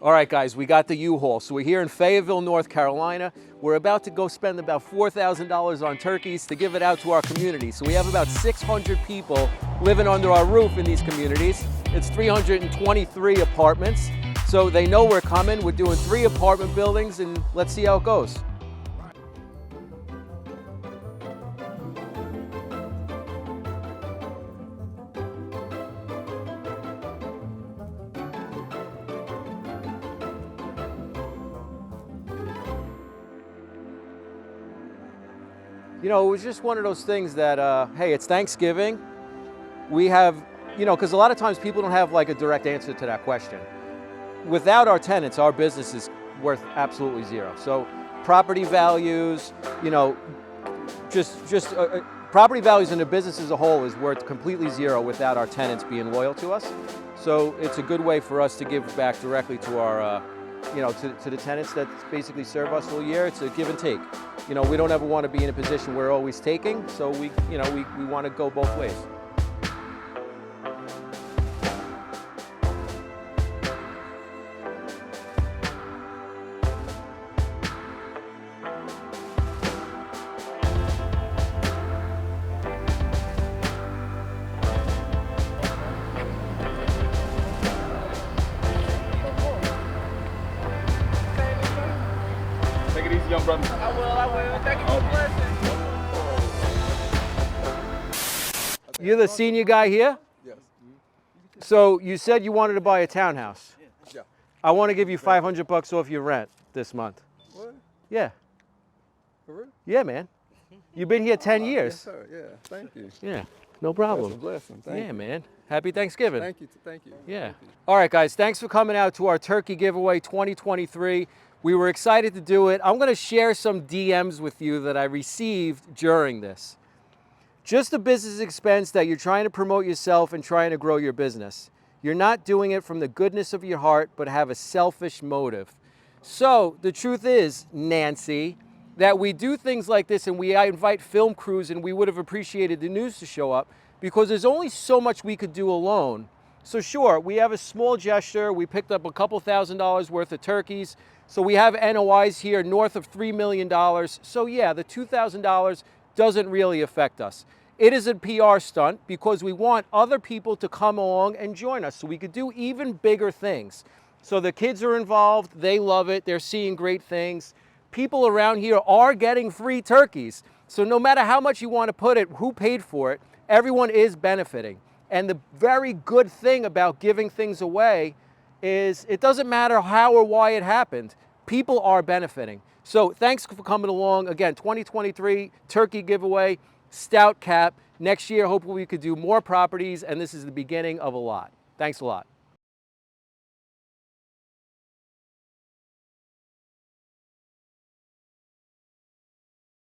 All right, guys, we got the U-Haul. So we're here in Fayetteville, North Carolina. We're about to go spend about $4,000 on turkeys to give it out to our community. So we have about 600 people living under our roof in these communities. It's 323 apartments. So they know we're coming. We're doing 3 apartment buildings, and let's see how it goes. You know, it was just one of those things that, hey, it's Thanksgiving. We have, you know, because a lot of times people don't have like a direct answer to that question. Without our tenants, our business is worth absolutely zero. So property values, you know, property values in the business as a whole is worth completely zero without our tenants being loyal to us. So it's a good way for us to give back directly to our, you know, to the tenants that basically serve us all year. It's a give and take. You know, we don't ever want to be in a position where we're always taking, so we want to go both ways. Take it easy, young brother. I will. Thank you for the blessing. You're the senior guy here? Yes. So you said you wanted to buy a townhouse. Yeah. I want to give you $500 off your rent this month. What? Yeah. For real? Yeah, man. You've been here 10 Yes, years. sir. Yeah. Thank you. Yeah, no problem. Blessing. Thank Yeah, you. man. Happy Thanksgiving. Thank you. Thank you. Yeah. Thank you. All right, guys, thanks for coming out to our turkey giveaway 2023. We were excited to do it. I'm going to share some DMs with you that I received during this. Just a business expense that you're trying to promote yourself and trying to grow your business. You're not doing it from the goodness of your heart, but have a selfish motive. So the truth is, Nancy, that we do things like this and we invite film crews, and we would have appreciated the news to show up because there's only so much we could do alone. So sure, we have a small gesture. We picked up a couple $1,000s worth of turkeys. So we have NOIs here north of $3 million. So yeah, the $2,000 doesn't really affect us. It is a PR stunt because we want other people to come along and join us so we could do even bigger things. So the kids are involved. They love it. They're seeing great things. People around here are getting free turkeys. So no matter how much you want to put it, who paid for it, everyone is benefiting. And the very good thing about giving things away is it doesn't matter how or why it happened. People are benefiting. So thanks for coming along. Again, 2023 turkey giveaway, stout cap. Next year, hopefully we could do more properties, and this is the beginning of a lot. Thanks a lot.